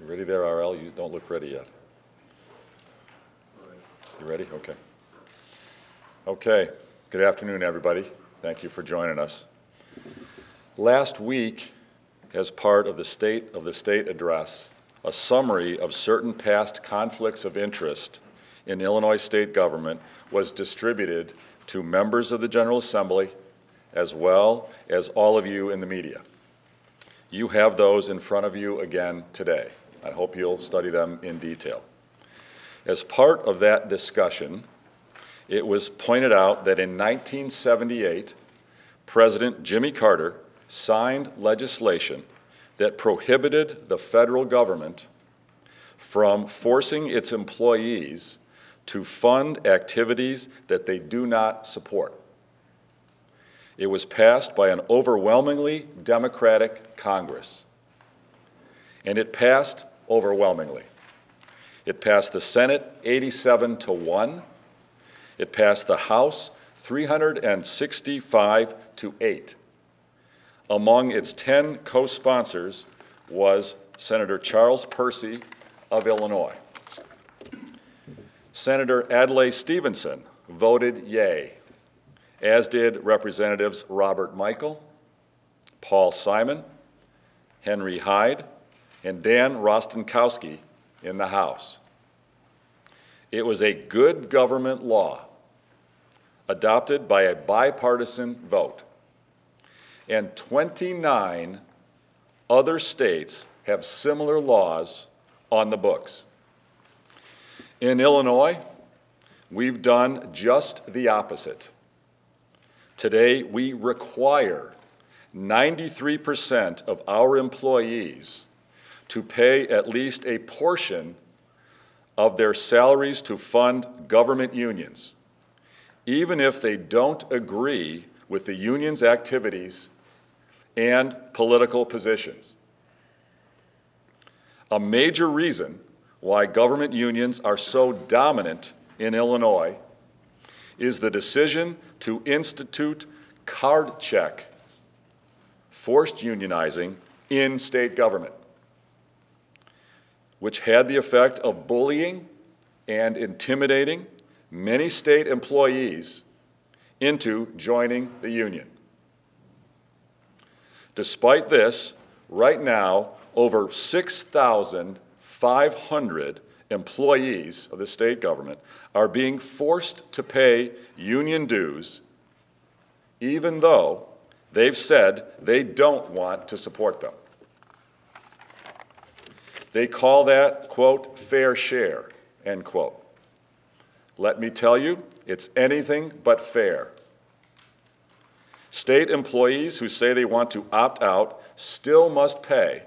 You ready there, RL? You don't look ready yet. You ready? Okay. Okay. Good afternoon, everybody. Thank you for joining us. Last week, as part of the State Address, a summary of certain past conflicts of interest in Illinois state government was distributed to members of the General Assembly as well as all of you in the media. You have those in front of you again today. I hope you'll study them in detail. As part of that discussion, it was pointed out that in 1978, President Jimmy Carter signed legislation that prohibited the federal government from forcing its employees to fund activities that they do not support. It was passed by an overwhelmingly Democratic Congress, and it passed overwhelmingly. It passed the Senate 87-1. It passed the House 365-8. Among its 10 co-sponsors was Senator Charles Percy of Illinois. Senator Adlai Stevenson voted yea, as did Representatives Robert Michael, Paul Simon, Henry Hyde, and Dan Rostenkowski in the House. It was a good government law adopted by a bipartisan vote, and 29 other states have similar laws on the books. In Illinois, we've done just the opposite. Today, we require 93% of our employees to pay at least a portion of their salaries to fund government unions, even if they don't agree with the union's activities and political positions. A major reason why government unions are so dominant in Illinois is the decision to institute card check, forced unionizing in state government, which had the effect of bullying and intimidating many state employees into joining the union. Despite this, right now, over 6,500 employees of the state government are being forced to pay union dues, even though they've said they don't want to support them. They call that, quote, fair share, end quote. Let me tell you, it's anything but fair. State employees who say they want to opt out still must pay,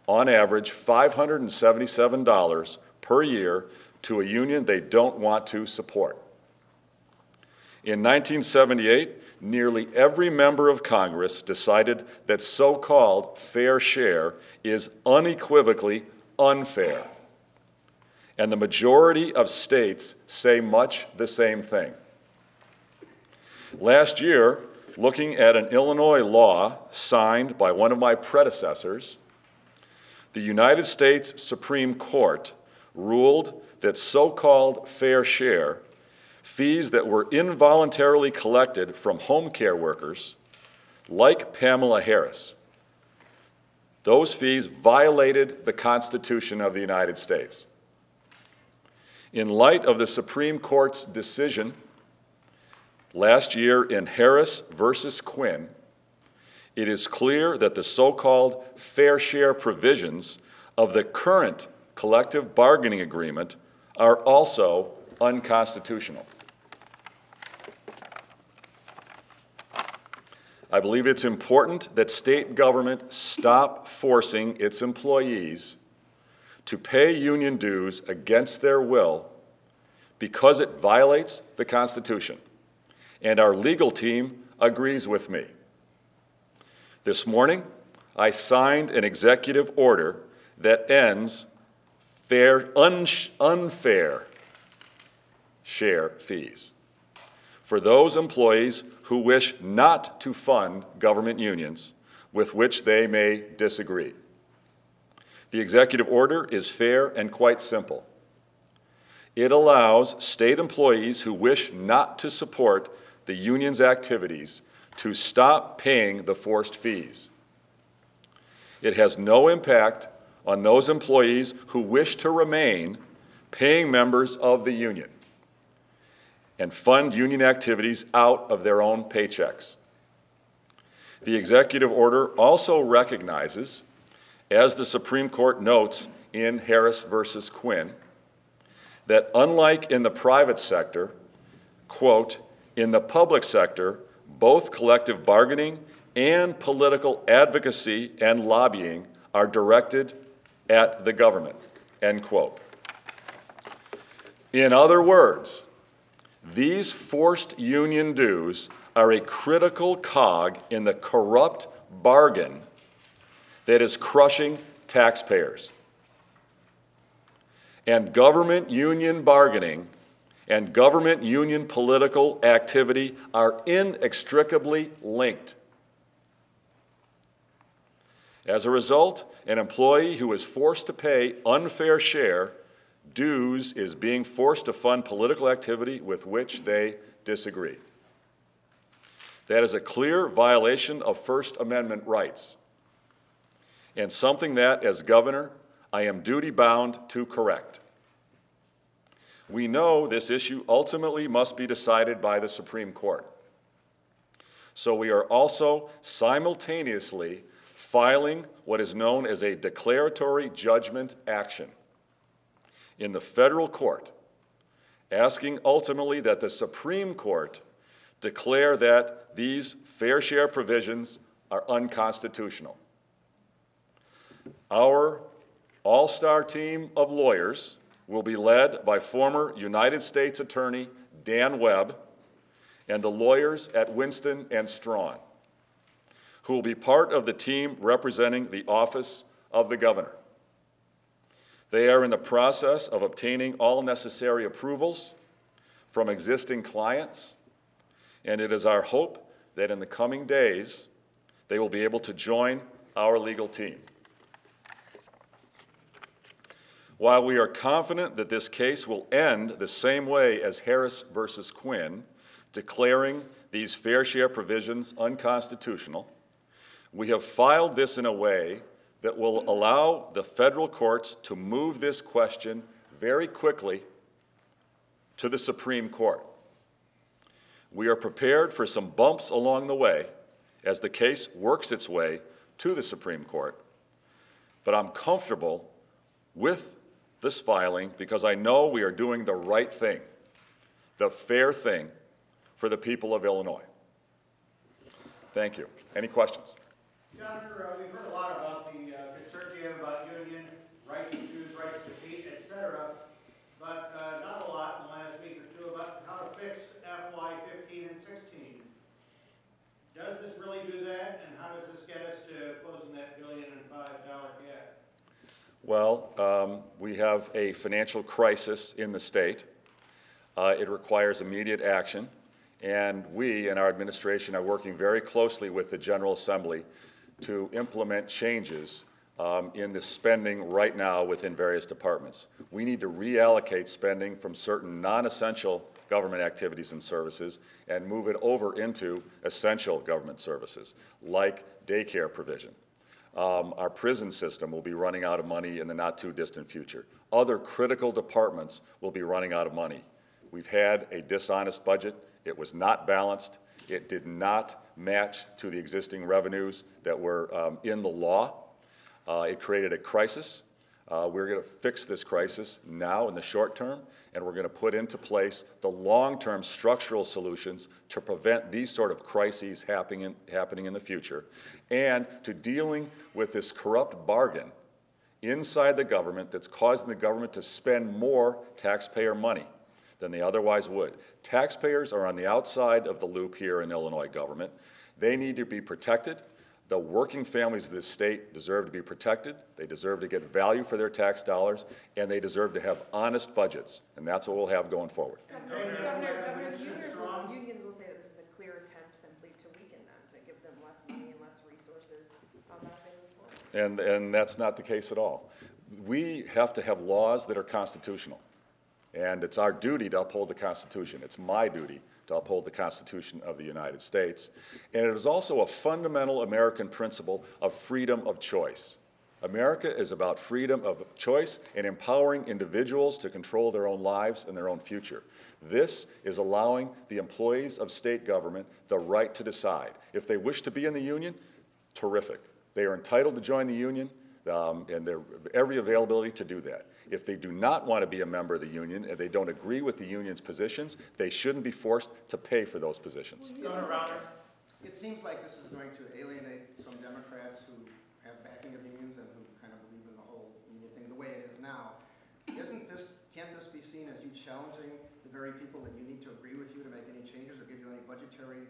on average, $577 per year to a union they don't want to support. In 1978, nearly every member of Congress decided that so-called fair share is unequivocally unfair. And the majority of states say much the same thing. Last year, looking at an Illinois law signed by one of my predecessors, the United States Supreme Court ruled that so-called fair share, fees that were involuntarily collected from home care workers, like Pamela Harris, those fees violated the Constitution of the United States. In light of the Supreme Court's decision last year in Harris versus Quinn, it is clear that the so-called fair share provisions of the current collective bargaining agreement are also unconstitutional. I believe it's important that state government stop forcing its employees to pay union dues against their will because it violates the Constitution, and our legal team agrees with me. This morning, I signed an executive order that ends unfair share fees for those employees who wish not to fund government unions with which they may disagree. The executive order is fair and quite simple. It allows state employees who wish not to support the union's activities to stop paying the forced fees. It has no impact on those employees who wish to remain paying members of the union and fund union activities out of their own paychecks. The executive order also recognizes, as the Supreme Court notes in Harris versus Quinn, that unlike in the private sector, quote, in the public sector, both collective bargaining and political advocacy and lobbying are directed at the government, end quote. In other words, these forced union dues are a critical cog in the corrupt bargain that is crushing taxpayers. And government union bargaining and government union political activity are inextricably linked. As a result, an employee who is forced to pay unfair share dues is being forced to fund political activity with which they disagree. That is a clear violation of First Amendment rights, and something that, as governor, I am duty-bound to correct. We know this issue ultimately must be decided by the Supreme Court. So we are also simultaneously filing what is known as a declaratory judgment action in the federal court, asking ultimately that the Supreme Court declare that these fair share provisions are unconstitutional. Our all-star team of lawyers will be led by former United States Attorney Dan Webb and the lawyers at Winston & Strawn, who will be part of the team representing the office of the governor. They are in the process of obtaining all necessary approvals from existing clients, and it is our hope that in the coming days they will be able to join our legal team. While we are confident that this case will end the same way as Harris versus Quinn, declaring these fair share provisions unconstitutional, we have filed this in a way that will allow the federal courts to move this question very quickly to the Supreme Court. We are prepared for some bumps along the way as the case works its way to the Supreme Court, but I'm comfortable with this filing because I know we are doing the right thing, the fair thing for the people of Illinois. Thank you. Any questions? Governor, we've heard a lot about the concerns you have about union, right to choose, right to compete, etc., but not a lot in the last week or two about how to fix FY 15 and 16. Does this really do that, and how does this get us to closing that $1.5 billion gap? Well, we have a financial crisis in the state. It requires immediate action, and we and our administration are working very closely with the General Assembly to implement changes in the spending right now within various departments. We need to reallocate spending from certain non-essential government activities and services and move it over into essential government services, like daycare provision. Our prison system will be running out of money in the not-too-distant future. Other critical departments will be running out of money. We've had a dishonest budget. It was not balanced. It did not match to the existing revenues that were in the law. It created a crisis. We're going to fix this crisis now in the short term, and we're going to put into place the long-term structural solutions to prevent these sort of crises happening in the future, and to dealing with this corrupt bargain inside the government that's causing the government to spend more taxpayer money than they otherwise would. Taxpayers are on the outside of the loop here in Illinois government. They need to be protected. The working families of this state deserve to be protected. They deserve to get value for their tax dollars, and they deserve to have honest budgets, and that's what we'll have going forward. Governor, unions will say that this is a clear attempt simply to weaken them, to give them less money and less resources. How about they move forward? And that's not the case at all. We have to have laws that are constitutional. And it's our duty to uphold the Constitution. It's my duty to uphold the Constitution of the United States. And it is also a fundamental American principle of freedom of choice. America is about freedom of choice and empowering individuals to control their own lives and their own future. This is allowing the employees of state government the right to decide. If they wish to be in the union, terrific. They are entitled to join the union, and they have every availability to do that. If they do not want to be a member of the union and they don't agree with the union's positions, they shouldn't be forced to pay for those positions. Rauner. It seems like this is going to alienate some Democrats who have backing of unions and who kind of believe in the whole union thing the way it is now. Can't this be seen as you challenging the very people that you need to agree with you to make any changes or give you any budgetary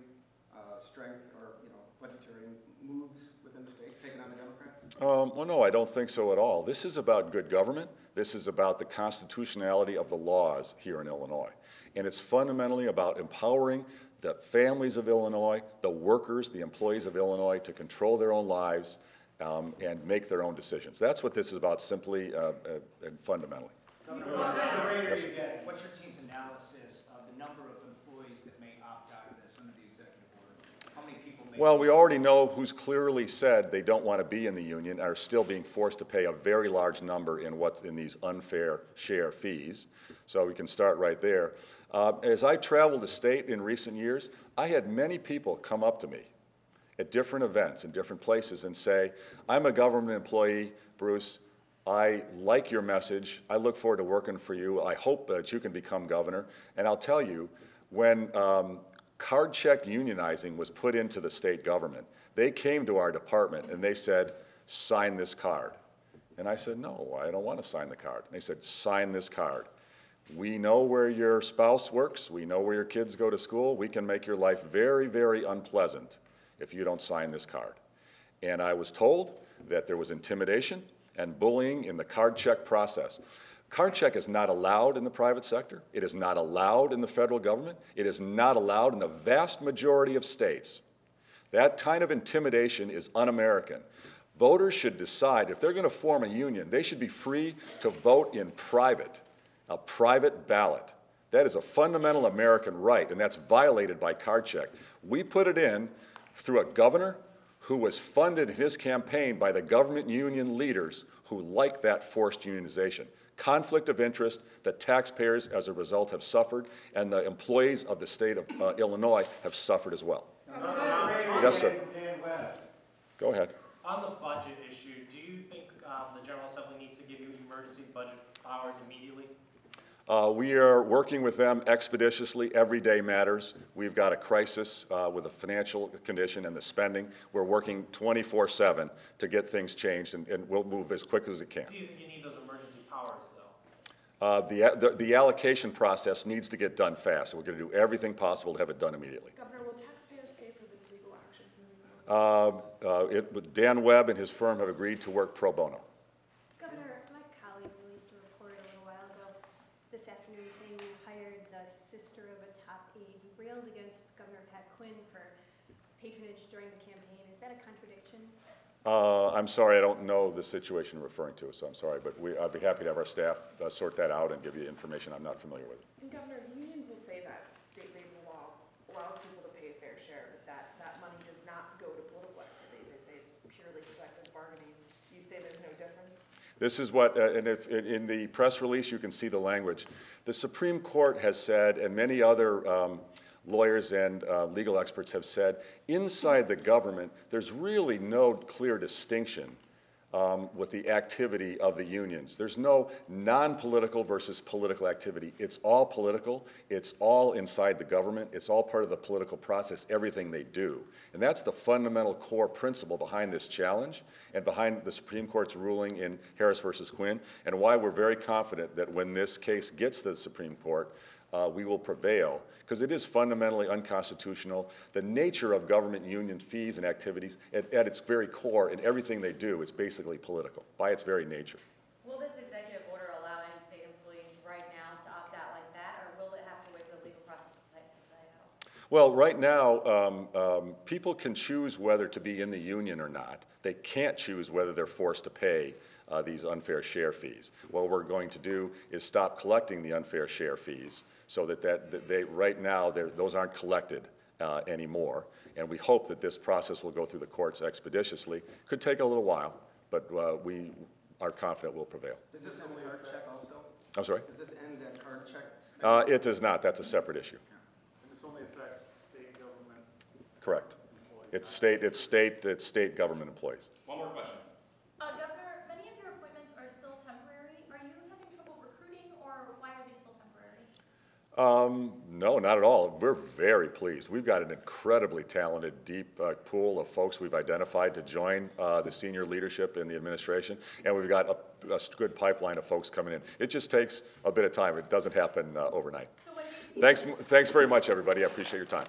strength or budgetary moves within the state, taking on the Democrats? Well, no, I don't think so at all. This is about good government. This is about the constitutionality of the laws here in Illinois. And it's fundamentally about empowering the families of Illinois, the workers, the employees of Illinois to control their own lives and make their own decisions. That's what this is about simply and fundamentally. What's your team's analysis of the number of employees that may opt out of this under the executive order? How many people may? Well, we already know who's clearly said they don't want to be in the union, are still being forced to pay a very large number in what's in these unfair share fees. So we can start right there. As I traveled the state in recent years, I had many people come up to me at different events in different places and say, I'm a government employee, Bruce. I like your message. I look forward to working for you. I hope that you can become governor. And I'll tell you, when card check unionizing was put into the state government, they came to our department and they said, sign this card. And I said, no, I don't want to sign the card. And they said, sign this card. We know where your spouse works. We know where your kids go to school. We can make your life very, very unpleasant if you don't sign this card. And I was told that there was intimidation and bullying in the card check process. Card check is not allowed in the private sector. It is not allowed in the federal government. It is not allowed in the vast majority of states. That kind of intimidation is un-American. Voters should decide if they're going to form a union, they should be free to vote in private, a private ballot. That is a fundamental American right, and that's violated by card check. We put it in through a governor who was funded in his campaign by the government union leaders who like that forced unionization. Conflict of interest that taxpayers, as a result, have suffered, and the employees of the state of Illinois have suffered as well. Yes, sir. Go ahead. On the budget issue, do you think the General Assembly needs to give you emergency budget powers immediately? We are working with them expeditiously. Every day matters. We've got a crisis with the financial condition and the spending. We're working 24/7 to get things changed, and we'll move as quick as it can. Do you think you need those emergency powers, though? The allocation process needs to get done fast. So we're going to do everything possible to have it done immediately. Governor, will taxpayers pay for this legal action? Dan Webb and his firm have agreed to work pro bono. Governor, my colleague released a report a little while ago this afternoon saying you hired the sister of a top aide. He railed against Governor Pat Quinn for patronage during the campaign. Is that a contradiction? I'm sorry, I don't know the situation you're referring to, so I'm sorry, but I'd be happy to have our staff sort that out and give you information I'm not familiar with. And Governor, unions will say that state labor law allows people to pay a fair share, but that money does not go to political activities. They say it's purely collective bargaining. You say there's no difference? This is what, and if in the press release you can see the language. The Supreme Court has said, and many other lawyers and legal experts have said, inside the government, there's really no clear distinction with the activity of the unions. There's no non-political versus political activity. It's all political. It's all inside the government. It's all part of the political process, everything they do. And that's the fundamental core principle behind this challenge and behind the Supreme Court's ruling in Harris versus Quinn, and why we're very confident that when this case gets to the Supreme Court, we will prevail, because it is fundamentally unconstitutional. The nature of government union fees and activities, at its very core, in everything they do, is basically political, by its very nature. Will this executive order allow any state employees right now to opt out like that, or will it have to wait for the legal process to play out? Well, right now, people can choose whether to be in the union or not. They can't choose whether they're forced to pay these unfair share fees. What we're going to do is stop collecting the unfair share fees so that they, right now, those aren't collected anymore. And we hope that this process will go through the courts expeditiously. Could take a little while, but we are confident will prevail. Does this end card check also? I'm sorry? Does this end that card check? It does not. That's a separate issue. And this only affects state government Correct. employees. It's state government employees. One more question. Governor, many of your appointments are still temporary. Are you having trouble recruiting, or why are they still temporary? No, not at all. We're very pleased. We've got an incredibly talented, deep pool of folks we've identified to join the senior leadership in the administration, and we've got a good pipeline of folks coming in. It just takes a bit of time. It doesn't happen overnight. So when you see Thanks very much, everybody. I appreciate your time.